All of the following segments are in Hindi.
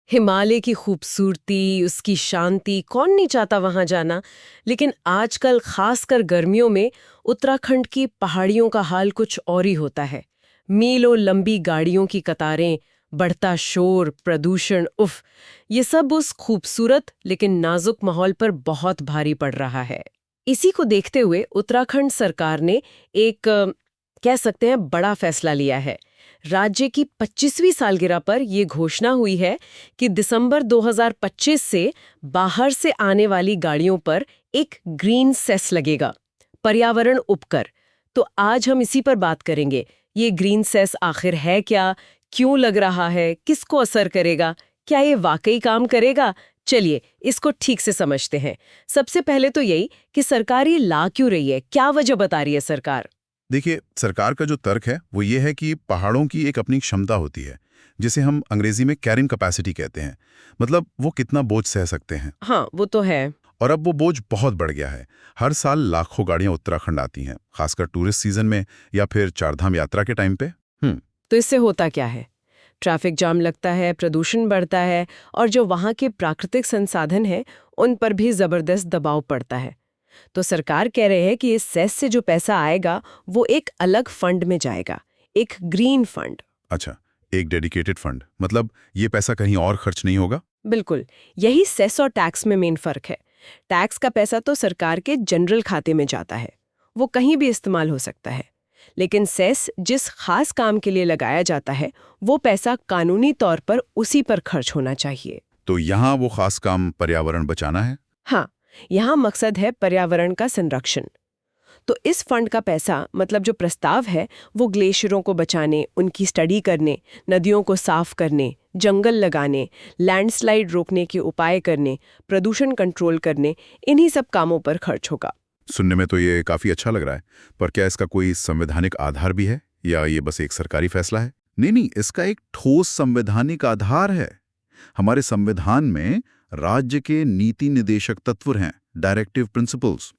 हिमालय की खूबसूरती, उसकी शांति, कौन नहीं चाहता वहां जाना। लेकिन आजकल खासकर गर्मियों में उत्तराखंड की पहाड़ियों का हाल कुछ और ही होता है। मीलों लंबी गाड़ियों की कतारें, बढ़ता शोर, प्रदूषण, उफ, ये सब उस खूबसूरत लेकिन नाजुक माहौल पर बहुत भारी पड़ रहा है। इसी को देखते हुए उत्तराखंड सरकार ने एक कह सकते हैं बड़ा फैसला लिया है। राज्य की 25वीं सालगिरह पर यह घोषणा हुई है कि दिसंबर 2025 से बाहर से आने वाली गाड़ियों पर एक ग्रीन सेस लगेगा, पर्यावरण उपकर। तो आज हम इसी पर बात करेंगे। ये ग्रीन सेस आखिर है क्या, क्यों लग रहा है, किसको असर करेगा, क्या ये वाकई काम करेगा? चलिए इसको ठीक से समझते हैं। सबसे पहले तो यही कि सरकार ये ला क्यों रही है, क्या वजह बता रही है सरकार? देखिए, सरकार का जो तर्क है वो ये है कि पहाड़ों की एक अपनी क्षमता होती है, जिसे हम अंग्रेजी में कैरिंग कैपेसिटी कहते हैं। मतलब वो कितना बोझ सह सकते हैं। हाँ, वो तो है। और अब वो बोझ बहुत बढ़ गया है। हर साल लाखों गाड़ियां उत्तराखंड आती हैं, खासकर टूरिस्ट सीजन में या फिर चारधाम यात्रा के टाइम पे। तो इससे होता क्या है? ट्रैफिक जाम लगता है, प्रदूषण बढ़ता है और जो वहाँ के प्राकृतिक संसाधन हैं उन पर भी जबरदस्त दबाव पड़ता है। तो सरकार कह रहे हैं कि इस सेस से जो पैसा आएगा वो एक अलग फंड में जाएगा, एक ग्रीन फंड। अच्छा, एक डेडिकेटेड फंड, मतलब ये पैसा कहीं और खर्च नहीं होगा? बिल्कुल, यही सेस और टैक्स में मेन फर्क है। टैक्स का पैसा तो सरकार के जनरल खाते में जाता है, वो कहीं भी इस्तेमाल हो सकता है। लेकिन सेस जिस खास काम के लिए लगाया जाता है वो पैसा कानूनी तौर पर उसी पर खर्च होना चाहिए। तो यहाँ वो खास काम पर्यावरण बचाना है। हाँ, यहाँ मकसद है पर्यावरण का संरक्षण। तो इस फंड का पैसा, मतलब जो प्रस्ताव है, वो ग्लेशियरों को बचाने, उनकी स्टडी करने, नदियों को साफ करने, जंगल लगाने, लैंडस्लाइड रोकने के उपाय करने, प्रदूषण कंट्रोल करने, इन्हीं सब कामों पर खर्च होगा। सुनने में तो ये काफी अच्छा लग रहा है, पर क्या इसका कोई संवैधानिक आधार भी है या ये बस एक सरकारी फैसला है? नहीं नहीं, इसका एक ठोस संवैधानिक आधार है। हमारे संविधान में राज्य के नीति निदेशक तत्व हैं, डायरेक्टिव प्रिंसिपल्स।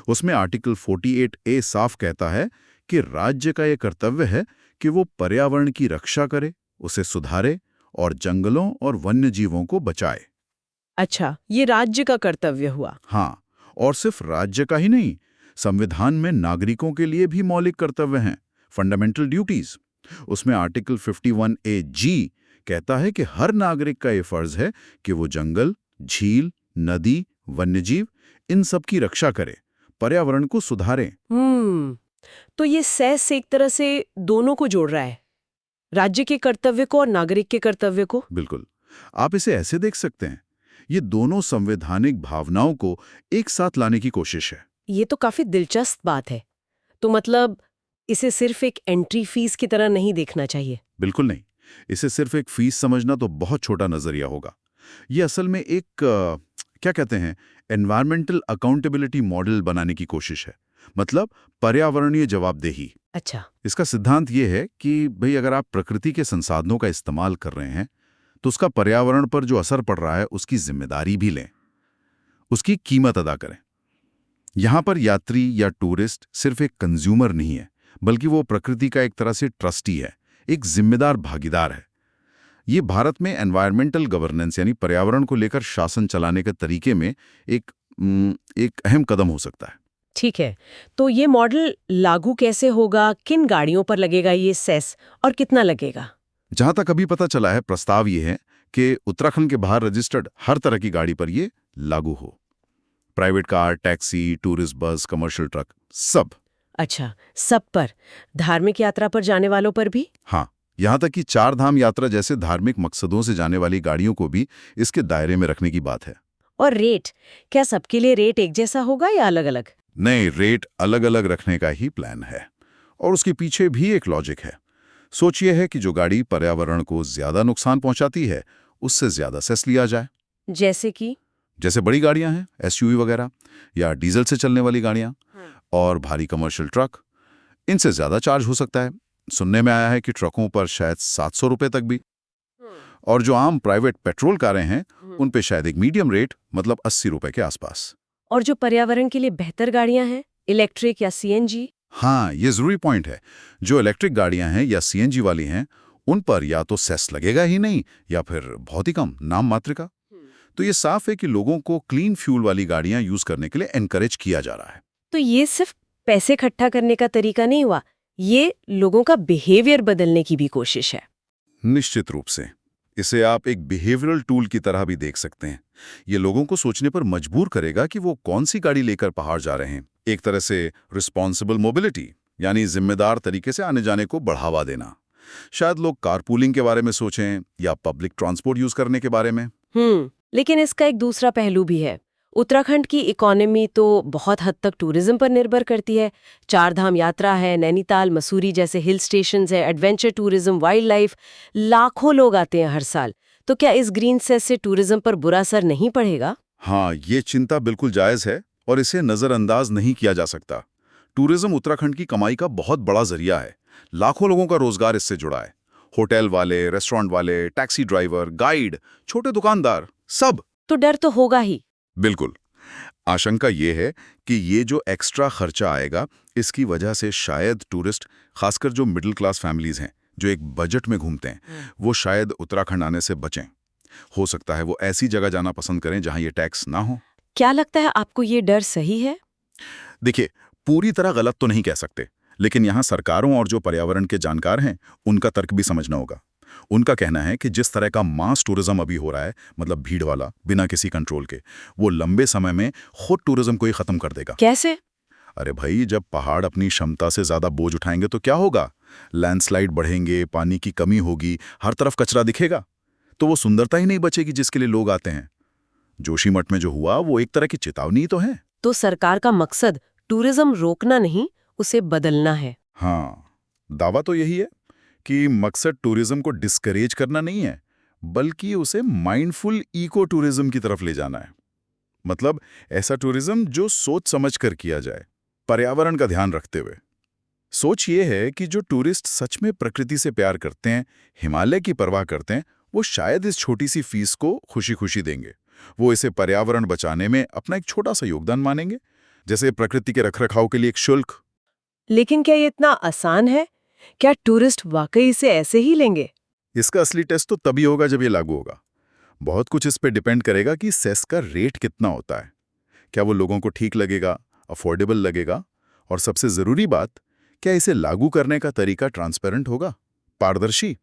उसमें आर्टिकल 48A साफ कहता है कि राज्य का यह कर्तव्य है कि वो पर्यावरण की रक्षा करे, उसे सुधारे और जंगलों और वन्य जीवों को बचाए। अच्छा, ये राज्य का कर्तव्य हुआ। हाँ, और सिर्फ राज्य का ही नहीं, संविधान में नागरिकों के लिए भी मौलिक कर्तव्य हैं, फंडामेंटल ड्यूटीज। उसमें आर्टिकल 51A(G) कहता है कि हर नागरिक का ये फर्ज है कि वो जंगल, झील, नदी, वन्यजीव, इन सब की रक्षा करे, पर्यावरण को सुधारे। तो ये सेस एक तरह से दोनों को जोड़ रहा है, राज्य के कर्तव्य को और नागरिक के कर्तव्य को। बिल्कुल, आप इसे ऐसे देख सकते हैं, ये दोनों संवैधानिक भावनाओं को एक साथ लाने की कोशिश है। ये तो काफी दिलचस्प बात है। तो मतलब इसे सिर्फ एक एंट्री फीस की तरह नहीं देखना चाहिए। बिल्कुल नहीं, इसे सिर्फ एक फीस समझना तो बहुत छोटा नजरिया होगा। ये असल में एक क्या कहते हैं, एनवायरमेंटल अकाउंटेबिलिटी मॉडल बनाने की कोशिश है। मतलब पर्यावरणीय जवाबदेही। अच्छा। इसका सिद्धांत ये है कि भाई अगर आप प्रकृति के संसाधनों का इस्तेमाल कर रहे हैं तो उसका पर्यावरण पर जो असर पड़ रहा है उसकी जिम्मेदारी भी लें, उसकी कीमत अदा करें। यहां पर यात्री या टूरिस्ट सिर्फ एक कंज्यूमर नहीं है, बल्कि वो प्रकृति का एक तरह से ट्रस्टी है, एक जिम्मेदार भागीदार है। ये भारत में एनवायरमेंटल गवर्नेंस यानी पर्यावरण को लेकर शासन चलाने के तरीके में एक अहम कदम हो सकता है। ठीक है, तो ये मॉडल लागू कैसे होगा, किन गाड़ियों पर लगेगा ये सेस और कितना लगेगा? जहां तक अभी पता चला है, प्रस्ताव ये है कि उत्तराखंड के बाहर रजिस्टर्ड हर तरह की गाड़ी पर ये लागू हो। Private car, taxi, tourist bus, commercial truck, सब। अच्छा, सब पर? धार्मिक यात्रा पर जाने वालों पर भी? हाँ, यहां तक कि चारधाम यात्रा जैसे धार्मिक मकसदों से जाने वाली गाड़ियों को भी इसके दायरे में रखने की बात है। और रेट, क्या सबके लिए रेट एक जैसा होगा या अलग-अलग? नए रेट अलग अलग रखने का ही प्लान है, और उसके पीछे भी एक लॉजिक है। सोच ये है कि जो गाड़ी पर्यावरण को ज्यादा नुकसान पहुंचाती है उससे ज्यादा सेस लिया जाए। जैसे कि? जैसे बड़ी गाड़ियां हैं, एसयूवी वगैरह, या डीजल से चलने वाली गाड़ियां, और भारी कमर्शियल ट्रक, इनसे ज्यादा चार्ज हो सकता है। सुनने में आया है कि ट्रकों पर शायद 700 रुपए तक भी। और जो आम प्राइवेट पेट्रोल कारें हैं उन पे शायद एक मीडियम रेट, मतलब 80 रुपए के आसपास। और जो पर्यावरण के लिए बेहतर गाड़ियां हैं, इलेक्ट्रिक या सीएनजी? हाँ, ये जरूरी पॉइंट है। जो इलेक्ट्रिक गाड़ियां हैं या सीएनजी वाली हैं उन पर या तो सेस लगेगा ही नहीं या फिर बहुत ही कम, नाम मात्र का। तो ये साफ है कि लोगों को क्लीन फ्यूल वाली गाड़ियां यूज करने के लिए एनकरेज किया जा रहा है। तो ये सिर्फ पैसे इकट्ठा करने का तरीका नहीं हुआ, ये लोगों का बिहेवियर बदलने की भी कोशिश है। निश्चित रूप से इसे आप एक बिहेवियरल टूल की तरह भी देख सकते हैं। ये लोगों को सोचने पर मजबूर करेगा कि वो कौन सी गाड़ी लेकर पहाड़ जा रहे हैं। एक तरह से रिस्पॉन्सिबल मोबिलिटी, यानी जिम्मेदार तरीके से आने जाने को बढ़ावा देना। शायद लोग कारपूलिंग के बारे में सोचें या पब्लिक ट्रांसपोर्ट यूज करने के बारे में। लेकिन इसका एक दूसरा पहलू भी है। उत्तराखंड की इकोनॉमी तो बहुत हद तक टूरिज्म पर निर्भर करती है। चारधाम यात्रा है, नैनीताल, मसूरी जैसे हिल स्टेशंस है, एडवेंचर टूरिज्म, वाइल्ड लाइफ, लाखों लोग आते हैं हर साल। तो क्या इस ग्रीन सेस से टूरिज्म पर बुरा असर नहीं पड़ेगा? हाँ, ये चिंता बिल्कुल जायज है और इसे नजरअंदाज नहीं किया जा सकता। टूरिज्म उत्तराखंड की कमाई का बहुत बड़ा जरिया है। लाखों लोगों का रोजगार इससे जुड़ा है। होटल वाले, रेस्टोरेंट वाले, टैक्सी ड्राइवर, गाइड, छोटे दुकानदार, सब। तो डर तो होगा ही। बिल्कुल। आशंका ये है कि ये जो एक्स्ट्रा खर्चा आएगा, इसकी वजह से शायद टूरिस्ट, खासकर जो मिडिल क्लास फैमिलीज हैं, जो एक बजट में घूमते हैं, वो शायद उत्तराखंड आने से बचें। हो सकता है वो ऐसी जगह जाना पसंद करें जहां ये टैक्स ना हो। क्या लगता है आपको ये डर सही है? देखिए, पूरी तरह गलत तो नहीं कह सकते, लेकिन यहाँ सरकारों और जो पर्यावरण के जानकार हैं, उनका तर्क भी समझना होगा। उनका कहना है कि जिस तरह का मास टूरिज्म अभी हो रहा है, मतलब भीड़ वाला, बिना किसी कंट्रोल के, वो लंबे समय में खुद टूरिज्म को ही खत्म कर देगा। कैसे? अरे भाई, जब पहाड़ अपनी क्षमता से ज्यादा बोझ उठाएंगे तो क्या होगा? लैंडस्लाइड बढ़ेंगे, पानी की कमी होगी, हर तरफ कचरा दिखेगा। तो वो सुंदरता ही नहीं बचेगी जिसके लिए लोग आते हैं। जोशीमठ में जो हुआ वो एक तरह की चेतावनी तो है। तो सरकार का मकसद टूरिज्म रोकना नहीं, उसे बदलना है। हाँ, दावा तो यही है कि मकसद टूरिज्म को डिस्करेज करना नहीं है, बल्कि उसे माइंडफुल इको टूरिज्म की तरफ ले जाना है। मतलब ऐसा टूरिज्म जो सोच समझ कर किया जाए, पर्यावरण का ध्यान रखते हुए। सोच ये है कि जो टूरिस्ट सच में प्रकृति से प्यार करते हैं, हिमालय की परवाह करते हैं, वो शायद इस छोटी सी फीस को खुशी खुशी देंगे। वो इसे पर्यावरण बचाने में अपना एक छोटा सा योगदान मानेंगे, जैसे प्रकृति के रखरखाव के लिए एक शुल्क। लेकिन क्या ये इतना आसान है? क्या टूरिस्ट वाकई इसे ऐसे ही लेंगे? इसका असली टेस्ट तो तभी होगा जब ये लागू होगा। बहुत कुछ इस पे डिपेंड करेगा कि सेस का रेट कितना होता है। क्या वो लोगों को ठीक लगेगा, अफोर्डेबल लगेगा, और सबसे जरूरी बात, क्या इसे लागू करने का तरीका ट्रांसपेरेंट होगा, पारदर्शी।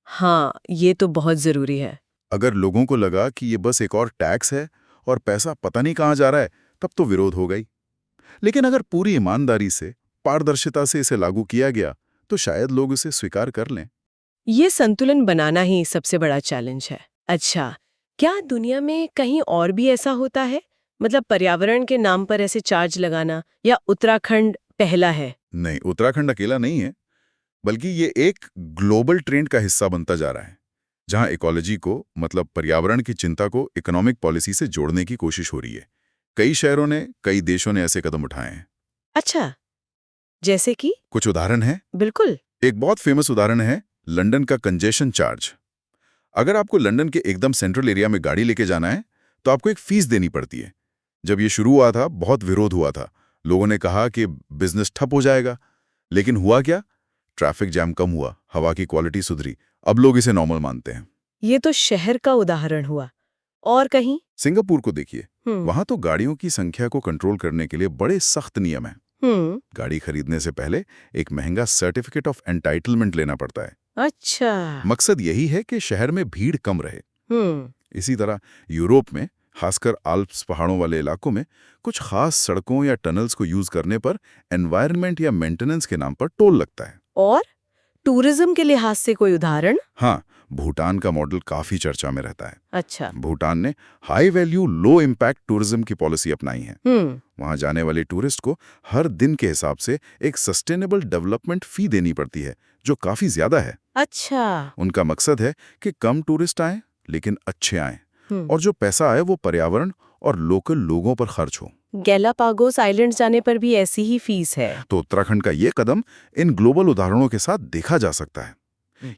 हाँ, ये तो बहुत जरूरी है। अगर लोगों को लगा कि ये बस एक और टैक्स है और पैसा पता नहीं कहाँ जा रहा है, तब तो विरोध हो गई। लेकिन अगर पूरी ईमानदारी से, पारदर्शिता से इसे लागू किया गया, तो शायद लोग इसे स्वीकार कर लें। ये संतुलन बनाना ही सबसे बड़ा चैलेंज है। अच्छा, क्या दुनिया में कहीं और भी ऐसा होता है? मतलब पर्यावरण के नाम पर ऐसे चार्ज लगाना, या उत्तराखंड पहला है? नहीं, उत्तराखंड अकेला नहीं है, बल्कि ये एक ग्लोबल ट्रेंड का हिस्सा बनता जा रहा है, जहां इकोलॉजी को, मतलब पर्यावरण की चिंता को इकोनॉमिक पॉलिसी से जोड़ने की कोशिश हो रही है। कई शहरों ने, कई देशों ने ऐसे कदम उठाए हैं। अच्छा, जैसे कि? कुछ उदाहरण हैं। बिल्कुल। एक बहुत फेमस उदाहरण है लंदन का कंजेशन चार्ज। अगर आपको लंदन के एकदम सेंट्रल एरिया में गाड़ी लेके जाना है, तो आपको एक फीस देनी पड़ती है। जब ये शुरू हुआ था, बहुत विरोध हुआ था। लोगों ने कहा कि बिजनेस ठप हो जाएगा। लेकिन हुआ क्या? ट्रैफिक जैम कम हुआ, हवा की क्वालिटी सुधरी। अब लोग इसे नॉर्मल मानते हैं। ये तो शहर का उदाहरण हुआ। और कहीं? सिंगापुर को देखिए, वहां तो गाड़ियों की संख्या को कंट्रोल करने के लिए बड़े सख्त नियम हैं। गाड़ी खरीदने से पहले एक महंगा सर्टिफिकेट ऑफ एंटाइटलमेंट लेना पड़ता है। अच्छा। मकसद यही है कि शहर में भीड़ कम रहे। इसी तरह यूरोप में, खासकर आल्प्स पहाड़ों वाले इलाकों में, कुछ खास सड़कों या टनल्स को यूज करने पर एनवायरनमेंट या मेंटेनेंस के नाम पर टोल लगता है। और टूरिज्म के लिहाज से कोई उदाहरण? हाँ, भूटान का मॉडल काफी चर्चा में रहता है। अच्छा। भूटान ने high value low impact tourism की पॉलिसी अपनाई है। वहां जाने वाले टूरिस्ट को हर दिन के हिसाब से एक सस्टेनेबल डेवलपमेंट फी देनी पड़ती है, जो काफी ज्यादा है। अच्छा। उनका मकसद है कि कम टूरिस्ट आए, लेकिन अच्छे आए, और जो पैसा आए वो पर्यावरण और लोकल लोगों पर खर्च हो। गैलापागोस आइलैंड्स जाने पर भी ऐसी ही फीस है। तो उत्तराखंड का ये कदम इन ग्लोबल उदाहरणों के साथ देखा जा सकता है।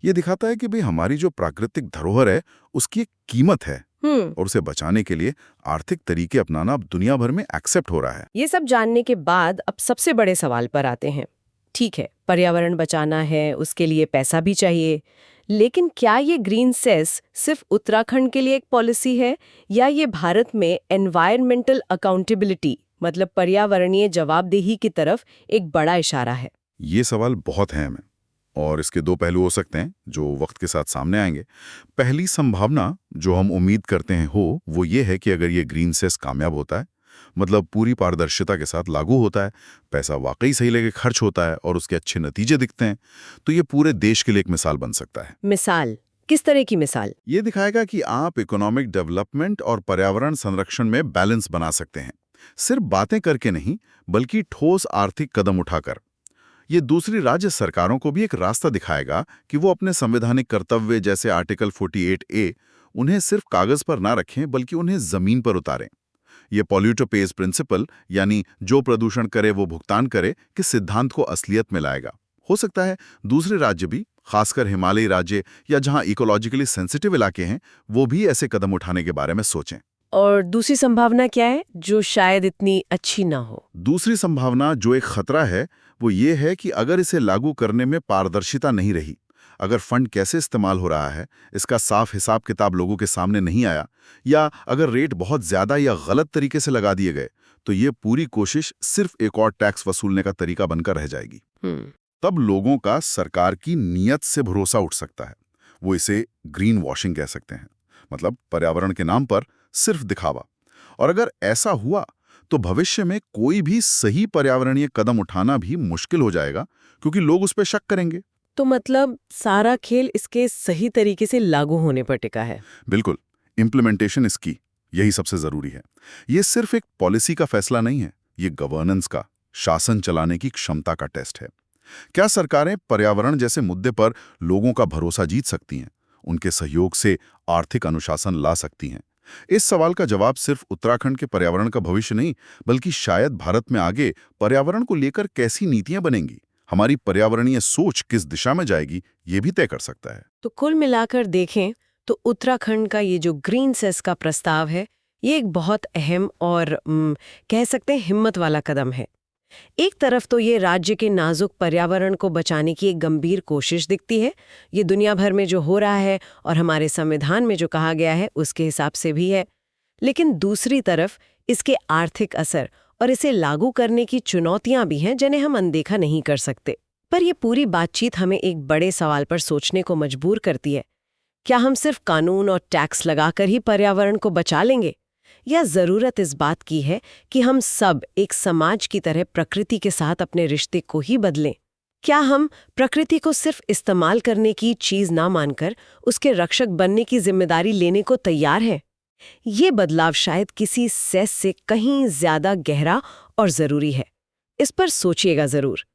ये दिखाता है कि भाई हमारी जो प्राकृतिक धरोहर है, उसकी एक कीमत है, और उसे बचाने के लिए आर्थिक तरीके अपनाना अब दुनिया भर में एक्सेप्ट हो रहा है। ये सब जानने के बाद अब सबसे बड़े सवाल पर आते हैं। ठीक है, पर्यावरण बचाना है, उसके लिए पैसा भी चाहिए, लेकिन क्या ये ग्रीन सेस सिर्फ उत्तराखंड के लिए एक पॉलिसी है या ये भारत में एनवायरमेंटल अकाउंटेबिलिटी मतलब पर्यावरणीय जवाबदेही की तरफ एक बड़ा इशारा है? ये सवाल बहुत अहम है और इसके दो पहलू हो सकते हैं जो वक्त के साथ सामने आएंगे। पहली संभावना जो हम उम्मीद करते हैं वो ये है कि अगर ये ग्रीन सेस कामयाब होता है, मतलब पूरी पारदर्शिता के साथ लागू होता है, पैसा वाकई सही लेके खर्च होता है और उसके अच्छे नतीजे दिखते हैं, तो ये पूरे देश के लिए एक मिसाल बन सकता है। मिसाल? किस तरह की मिसाल? ये दिखाएगा कि आप इकोनॉमिक डेवलपमेंट और पर्यावरण संरक्षण में बैलेंस बना सकते हैं, सिर्फ बातें करके नहीं बल्कि ठोस आर्थिक कदम उठाकर। ये दूसरी राज्य सरकारों को भी एक रास्ता दिखाएगा कि वो अपने संवैधानिक कर्तव्य जैसे आर्टिकल 48A उन्हें सिर्फ कागज पर ना रखें बल्कि उन्हें जमीन पर उतारें। ये पॉल्यूटर पेज प्रिंसिपल यानी जो प्रदूषण करे वो भुगतान करे कि सिद्धांत को असलियत में लाएगा। हो सकता है दूसरे राज्य भी, खासकर हिमालयी राज्य या जहां इकोलॉजिकली सेंसिटिव इलाके हैं, वो भी ऐसे कदम उठाने के बारे में सोचें। और दूसरी संभावना क्या है जो शायद इतनी अच्छी ना हो? दूसरी संभावना जो एक खतरा है वो ये है कि अगर इसे लागू करने में पारदर्शिता नहीं रही, अगर फंड कैसे इस्तेमाल हो रहा है इसका साफ हिसाब किताब लोगों के सामने नहीं आया, या अगर रेट बहुत ज्यादा या गलत तरीके से लगा दिए गए, तो ये पूरी कोशिश सिर्फ एक और टैक्स वसूलने का तरीका बनकर रह जाएगी। तब लोगों का सरकार की नीयत से भरोसा उठ सकता है। वो इसे ग्रीन वॉशिंग कह सकते हैं, मतलब पर्यावरण के नाम पर सिर्फ दिखावा। और अगर ऐसा हुआ तो भविष्य में कोई भी सही पर्यावरणीय कदम उठाना भी मुश्किल हो जाएगा, क्योंकि लोग उस पर शक करेंगे। तो मतलब सारा खेल इसके सही तरीके से लागू होने पर टिका है। बिल्कुल, इम्प्लीमेंटेशन इसकी यही सबसे जरूरी है। ये सिर्फ एक पॉलिसी का फैसला नहीं है, ये गवर्नेंस का, शासन चलाने की क्षमता का टेस्ट है। क्या सरकारें पर्यावरण जैसे मुद्दे पर लोगों का भरोसा जीत सकती हैं? उनके सहयोग से आर्थिक अनुशासन ला सकती हैं? इस सवाल का जवाब सिर्फ उत्तराखंड के पर्यावरण का भविष्य नहीं, बल्कि शायद भारत में आगे पर्यावरण को लेकर कैसी नीतियां बनेंगी, हमारी पर्यावरणीय सोच किस दिशा में जाएगी, ये भी तय कर सकता है। तो कुल मिलाकर देखें तो उत्तराखंड का ये जो ग्रीन सेस का प्रस्ताव है, ये एक बहुत अहम और कह सकते हैं हिम्मत वाला कदम है। एक तरफ तो ये राज्य के नाजुक पर्यावरण को बचाने की एक गंभीर कोशिश दिखती है, ये दुनिया भर में जो हो रहा है और हमारे संविधान में जो कहा गया है उसके हिसाब से भी है। लेकिन दूसरी तरफ इसके आर्थिक असर और इसे लागू करने की चुनौतियां भी हैं जिन्हें हम अनदेखा नहीं कर सकते। पर यह पूरी बातचीत हमें एक बड़े सवाल पर सोचने को मजबूर करती है। क्या हम सिर्फ कानून और टैक्स लगाकर ही पर्यावरण को बचा लेंगे, या जरूरत इस बात की है कि हम सब एक समाज की तरह प्रकृति के साथ अपने रिश्ते को ही बदलें? क्या हम प्रकृति को सिर्फ इस्तेमाल करने की चीज ना मानकर उसके रक्षक बनने की जिम्मेदारी लेने को तैयार हैं? ये बदलाव शायद किसी सेस से कहीं ज्यादा गहरा और जरूरी है। इस पर सोचिएगा जरूर।